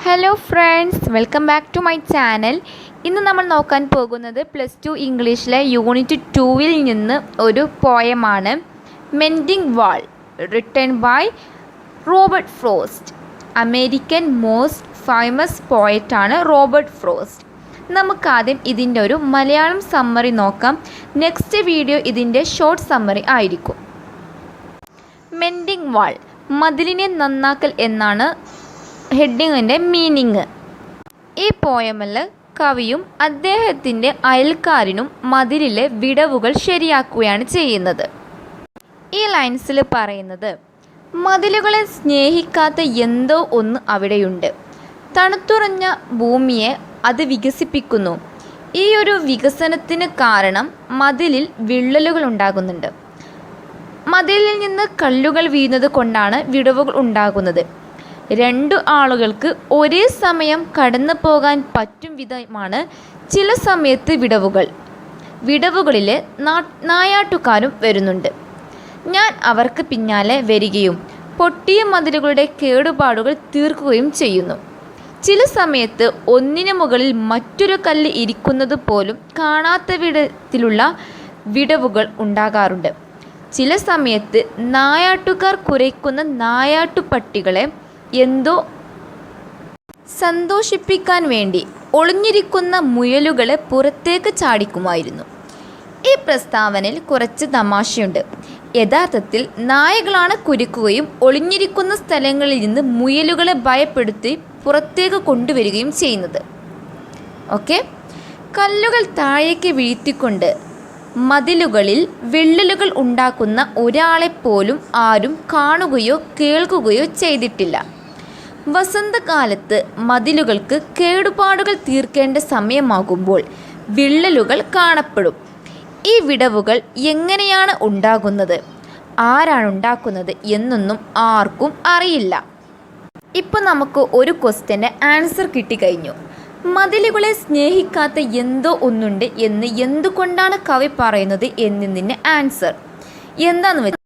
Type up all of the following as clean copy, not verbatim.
Hello friends, welcome back to my channel. ഇന്ന് നമ്മൾ നോക്കാൻ പോകുന്നത് +2 ഇംഗ്ലീഷിലെ യൂണിറ്റ് 2-ൽ നിന്ന് ഒരു പോയമാണ്. Mending wall, written by Robert Frost. American most famous പോയറ്റാണ് റോബർട്ട് ഫ്രോസ്റ്റ്. നമുക്കാദ്യം ഇതിൻ്റെ ഒരു മലയാളം സമ്മറി നോക്കാം. നെക്സ്റ്റ് വീഡിയോ ഇതിൻ്റെ ഷോർട്ട് സമ്മറി ആയിരിക്കും. മെൻഡിങ് വാൾ, മതിലിനെ നന്നാക്കൽ എന്നാണ് ഹെഡിങ്ങിൻ്റെ മീനിങ്. ഈ പോയമിൽ കവിയും അദ്ദേഹത്തിൻ്റെ അയൽക്കാരനും മതിലിലെ വിടവുകൾ ശരിയാക്കുകയാണ് ചെയ്യുന്നത്. ഈ ലൈൻസിൽ പറയുന്നത്, മതിലുകളെ സ്നേഹിക്കാത്ത എന്തോ ഒന്ന് അവിടെയുണ്ട്. തണുത്തുറഞ്ഞ ഭൂമിയെ അത് വികസിപ്പിക്കുന്നു. ഈ ഒരു വികസനത്തിന് കാരണം മതിലിൽ വിള്ളലുകൾ ഉണ്ടാകുന്നുണ്ട്. മതിലിൽ നിന്ന് കല്ലുകൾ വീഴുന്നത് കൊണ്ടാണ് വിടവുകൾ ഉണ്ടാകുന്നത്. രണ്ടു ആളുകൾക്ക് ഒരേ സമയം കടന്നു പോകാൻ പറ്റും വിധമാണ് ചില സമയത്ത് വിടവുകളിൽ നായാട്ടുകാരും വരുന്നുണ്ട്. ഞാൻ അവർക്ക് പിന്നാലെ വരികയും പൊട്ടിയ മതിലുകളുടെ കേടുപാടുകൾ തീർക്കുകയും ചെയ്യുന്നു. ചില സമയത്ത് ഒന്നിനു മുകളിൽ മറ്റൊരു കല്ല് ഇരിക്കുന്നത് പോലും കാണാത്ത വിധത്തിലുള്ള വിടവുകൾ ഉണ്ടാകാറുണ്ട്. ചില സമയത്ത് നായാട്ടുകാർ കുരയ്ക്കുന്ന നായാട്ടുപട്ടികളെ എന്തോ സന്തോഷിപ്പിക്കാൻ വേണ്ടി ഒളിഞ്ഞിരിക്കുന്ന മുയലുകളെ പുറത്തേക്ക് ചാടിക്കുമായിരുന്നു. ഈ പ്രസ്താവനയിൽ കുറച്ച് തമാശയുണ്ട്. യഥാർത്ഥത്തിൽ നായകളാണ് കുരയ്ക്കുകയും ഒളിഞ്ഞിരിക്കുന്ന സ്ഥലങ്ങളിൽ നിന്ന് മുയലുകളെ ഭയപ്പെടുത്തി പുറത്തേക്ക് കൊണ്ടുവരികയും ചെയ്യുന്നത്. ഓക്കെ, കല്ലുകൾ താഴേക്ക് വീഴ്ത്തിക്കൊണ്ട് മതിലുകളിൽ വിള്ളലുകൾ ഉണ്ടാക്കുന്ന ഒരാളെപ്പോലും ആരും കാണുകയോ കേൾക്കുകയോ ചെയ്തിട്ടില്ല. വസന്തകാലത്ത് മതിലുകൾക്ക് കേടുപാടുകൾ തീർക്കേണ്ട സമയമാകുമ്പോൾ വിള്ളലുകൾ കാണപ്പെടും. ഈ വിടവുകൾ എങ്ങനെയാണ് ഉണ്ടാകുന്നത്, ആരാണ് ഉണ്ടാക്കുന്നത് എന്നൊന്നും ആർക്കും അറിയില്ല. ഇപ്പോൾ നമുക്ക് ഒരു ക്വസ്റ്റ്യൻ്റെ ആൻസർ കിട്ടിക്കഴിഞ്ഞു. മതിലുകളെ സ്നേഹിക്കാത്ത എന്തോ ഒന്നുണ്ട് എന്ന് എന്തുകൊണ്ടാണ് കവി പറയുന്നത് എന്നതിൻ്റെ ആൻസർ എന്താണെന്ന് വെച്ചാൽ,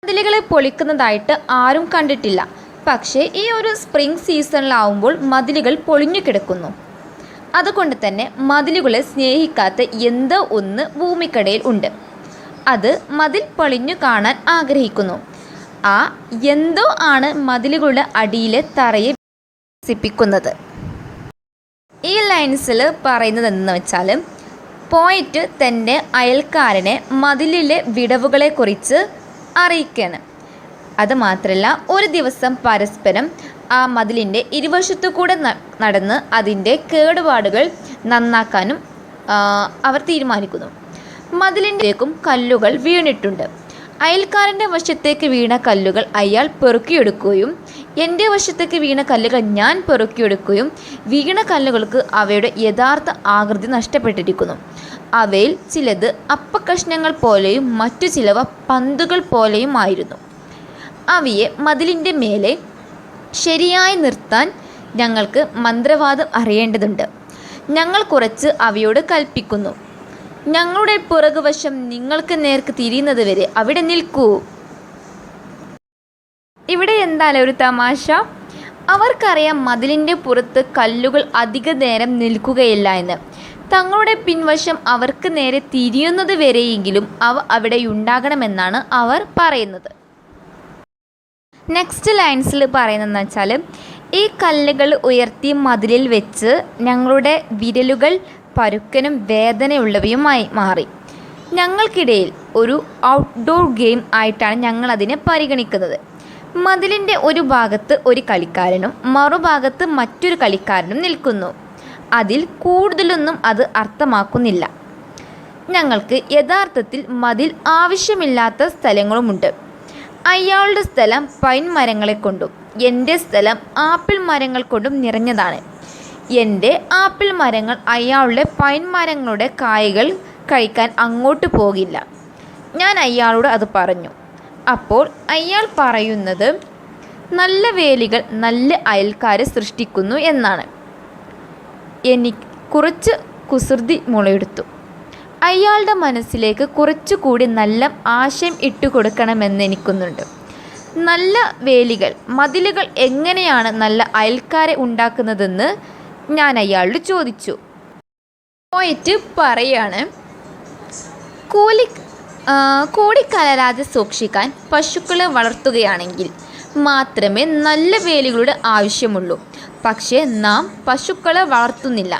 മതിലുകളെ പൊളിക്കുന്നതായിട്ട് ആരും കണ്ടിട്ടില്ല. പക്ഷേ ഈ ഒരു സ്പ്രിംഗ് സീസണിലാവുമ്പോൾ മതിലുകൾ പൊളിഞ്ഞു കിടക്കുന്നു. അതുകൊണ്ട് തന്നെ മതിലുകളെ സ്നേഹിക്കാത്ത എന്തോ ഒന്ന് ഭൂമിക്കടിയിൽ ഉണ്ട്. അത് മതിൽ പൊളിഞ്ഞു കാണാൻ ആഗ്രഹിക്കുന്നു. ആ എന്തോ ആണ് മതിലുകളുടെ അടിയിലെ തറയെ വികസിപ്പിക്കുന്നത്. ഈ ലൈൻസിൽ പറയുന്നത് എന്തെന്ന് വെച്ചാൽ, പോയിറ്റ് തൻ്റെ അയൽക്കാരനെ മതിലിലെ വിടവുകളെക്കുറിച്ച് അറിയിക്കുകയാണ്. അതുമാത്രമല്ല, ഒരു ദിവസം പരസ്പരം ആ മതിലിൻ്റെ ഇരുവശത്തു കൂടെ നടന്ന് അതിൻ്റെ കേടുപാടുകൾ നന്നാക്കാനും അവർ തീരുമാനിക്കുന്നു. മതിലിൻ്റെക്കും കല്ലുകൾ വീണിട്ടുണ്ട്. അയൽക്കാരൻ്റെ വശത്തേക്ക് വീണ കല്ലുകൾ അയാൾ പെറുക്കിയെടുക്കുകയും എൻ്റെ വശത്തേക്ക് വീണ കല്ലുകൾ ഞാൻ പെറുക്കിയെടുക്കുകയും വീണ കല്ലുകൾക്ക് അവയുടെ യഥാർത്ഥ ആകൃതി നഷ്ടപ്പെട്ടിരിക്കുന്നു. അവയിൽ ചിലത് അപ്പക്കഷ്ണങ്ങൾ പോലെയും മറ്റു ചിലവ പന്തുകൾ പോലെയും ആയിരുന്നു. അവയെ മതിലിൻ്റെ മേലെ ശരിയായി നിർത്താൻ ഞങ്ങൾക്ക് മന്ത്രവാദം അറിയേണ്ടതുണ്ട്. ഞങ്ങൾ കുറച്ച് അവയോട് കൽപ്പിക്കുന്നു, ഞങ്ങളുടെ പുറകുവശം നിങ്ങൾക്ക് നേർക്ക് തിരിയുന്നത് വരെ അവിടെ നിൽക്കൂ. ഇവിടെ എന്താണ് ഒരു തമാശ? അവർക്കറിയാം മതിലിൻ്റെ പുറത്ത് കല്ലുകൾ അധിക നേരം നിൽക്കുകയില്ല എന്ന്. തങ്ങളുടെ പിൻവശം അവർക്ക് നേരെ തിരിയുന്നത് വരെയെങ്കിലും അവ അവിടെ ഉണ്ടാകണമെന്നാണ് അവർ പറയുന്നത്. നെക്സ്റ്റ് ലൈൻസിൽ പറയുന്നതെന്ന് വെച്ചാൽ, ഈ കല്ലുകൾ ഉയർത്തി മതിലിൽ വെച്ച് ഞങ്ങളുടെ വിരലുകൾ പരുക്കനും വേദനയുള്ളവയുമായി മാറി. ഞങ്ങൾക്കിടയിൽ ഒരു ഔട്ട്ഡോർ ഗെയിം ആയിട്ടാണ് ഞങ്ങളതിനെ പരിഗണിക്കുന്നത്. മതിലിൻ്റെ ഒരു ഭാഗത്ത് ഒരു കളിക്കാരനും മറുഭാഗത്ത് മറ്റൊരു കളിക്കാരനും നിൽക്കുന്നു. അതിൽ കൂടുതലൊന്നും അത് അർത്ഥമാക്കുന്നില്ല. ഞങ്ങൾക്ക് യഥാർത്ഥത്തിൽ മതിൽ ആവശ്യമില്ലാത്ത സ്ഥലങ്ങളുമുണ്ട്. അയാളുടെ സ്ഥലം പൈൻ മരങ്ങളെ കൊണ്ടും എൻ്റെ സ്ഥലം ആപ്പിൾ മരങ്ങൾ കൊണ്ടും നിറഞ്ഞതാണ്. എൻ്റെ ആപ്പിൾ മരങ്ങൾ അയാളുടെ പൈൻ മരങ്ങളുടെ കായകൾ കഴിക്കാൻ അങ്ങോട്ട് പോകില്ല. ഞാൻ അയാളോട് അത് പറഞ്ഞു. അപ്പോൾ അയാൾ പറയുന്നത്, നല്ല വേലികൾ നല്ല അയൽക്കാരെ സൃഷ്ടിക്കുന്നു എന്നാണ്. എനിക്ക് കുറച്ച് കുസൃതി മുളയെടുത്തു. അയാളുടെ മനസ്സിലേക്ക് കുറച്ചുകൂടി നല്ല ആശയം ഇട്ടുകൊടുക്കണമെന്ന് എനിക്കുന്നുണ്ട്. നല്ല വേലികൾ, മതിലുകൾ എങ്ങനെയാണ് നല്ല അയൽക്കാരെ ഉണ്ടാക്കുന്നതെന്ന് ഞാൻ അയാളോട് ചോദിച്ചു. പോയിട്ട് പറയാണ്, കൂടിക്കലരാതെ സൂക്ഷിക്കാൻ പശുക്കളെ വളർത്തുകയാണെങ്കിൽ മാത്രമേ നല്ല വേലികളുടെ ആവശ്യമുള്ളൂ. പക്ഷേ നാം പശുക്കളെ വളർത്തുന്നില്ല.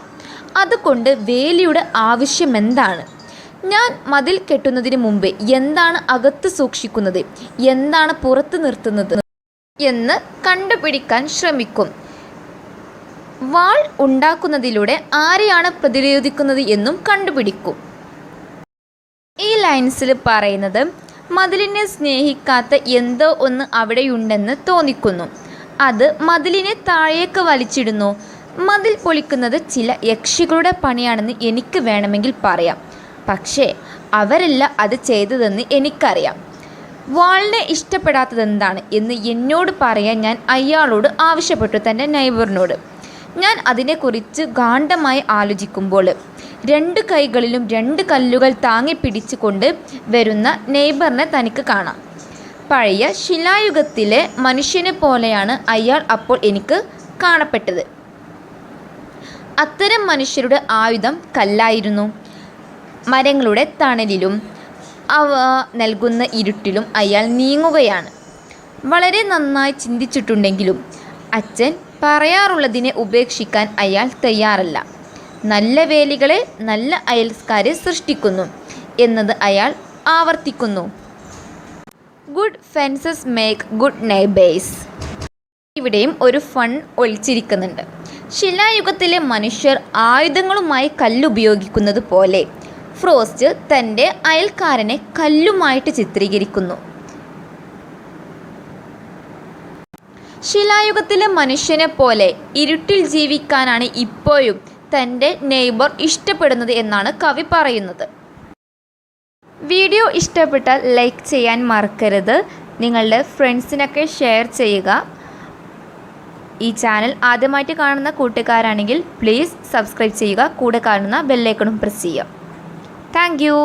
അതുകൊണ്ട് വേലിയുടെ ആവശ്യമെന്താണ്? ഞാൻ മതിൽ കെട്ടുന്നതിന് മുമ്പ് എന്താണ് അകത്ത് സൂക്ഷിക്കുന്നത്, എന്താണ് പുറത്ത് നിർത്തുന്നത് എന്ന് കണ്ടുപിടിക്കാൻ ശ്രമിക്കും. വാൾ ഉണ്ടാക്കുന്നതിലൂടെ ആരെയാണ് പ്രതിരോധിക്കുന്നത് എന്നും കണ്ടുപിടിക്കും. ഈ ലൈൻസിൽ പറയുന്നത് മതിലിനെ സ്നേഹിക്കാത്ത എന്തോ ഒന്ന് അവിടെയുണ്ടെന്ന് തോന്നിക്കുന്നു. അത് മതിലിനെ താഴേക്ക് വലിച്ചിടുന്നു. മതിൽ പൊളിക്കുന്നത് ചില യക്ഷികളുടെ പണിയാണെന്ന് എനിക്ക് വേണമെങ്കിൽ പറയാം. പക്ഷേ അവരല്ല അത് ചെയ്തതെന്ന് എനിക്കറിയാം. വാളിനെ ഇഷ്ടപ്പെടാത്തതെന്താണ് എന്ന് എന്നോട് പറയാൻ ഞാൻ അയാളോട് ആവശ്യപ്പെട്ടു, തൻ്റെ നെയ്ബറിനോട്. ഞാൻ അതിനെക്കുറിച്ച് ഗാഢമായി ആലോചിക്കുമ്പോൾ 2 കൈകളിലും 2 കല്ലുകൾ താങ്ങി പിടിച്ചു കൊണ്ട് വരുന്ന നെയ്ബറിനെ തനിക്ക് കാണാം. പഴയ ശിലായുഗത്തിലെ മനുഷ്യനെ പോലെയാണ് അയാൾ അപ്പോൾ എനിക്ക് കാണപ്പെട്ടത്. അത്തരം മനുഷ്യരുടെ ആയുധം കല്ലായിരുന്നു. മരങ്ങളുടെ തണലിലും അവ നൽകുന്ന ഇരുട്ടിലും അയാൾ നീങ്ങുകയാണ്. വളരെ നന്നായി ചിന്തിച്ചിട്ടുണ്ടെങ്കിലും അച്ഛൻ പറയാറുള്ളതിനെ ഉപേക്ഷിക്കാൻ അയാൾ തയ്യാറല്ല. നല്ല വേലികളെ നല്ല അയൽക്കാരെ സൃഷ്ടിക്കുന്നു എന്നത് അയാൾ ആവർത്തിക്കുന്നു. Good fences make good neighbours. ഇവിടെയും ഒരു ഫൺ ഒളിച്ചിരിക്കുന്നുണ്ട്. ശിലായുഗത്തിലെ മനുഷ്യർ ആയുധങ്ങളുമായി കല്ലുപയോഗിക്കുന്നത് പോലെ ഫ്രോസ്റ്റ് തൻ്റെ അയൽക്കാരനെ കല്ലുമായിട്ട് ചിത്രീകരിക്കുന്നു. ശിലായുഗത്തിലെ മനുഷ്യനെ പോലെ ഇരുട്ടിൽ ജീവിക്കാനാണ് ഇപ്പോഴും തൻ്റെ നെയ്ബർ ഇഷ്ടപ്പെടുന്നത് എന്നാണ് കവി പറയുന്നത്. വീഡിയോ ഇഷ്ടപ്പെട്ടാൽ ലൈക്ക് ചെയ്യാൻ മറക്കരുത്. നിങ്ങളുടെ ഫ്രണ്ട്സിനൊക്കെ ഷെയർ ചെയ്യുക. ഈ ചാനൽ ആദ്യമായിട്ട് കാണുന്ന കൂട്ടുകാരാണെങ്കിൽ പ്ലീസ് സബ്സ്ക്രൈബ് ചെയ്യുക. കൂടെ കാണുന്ന ബെല്ലൈക്കണും പ്രസ് ചെയ്യുക. Thank you.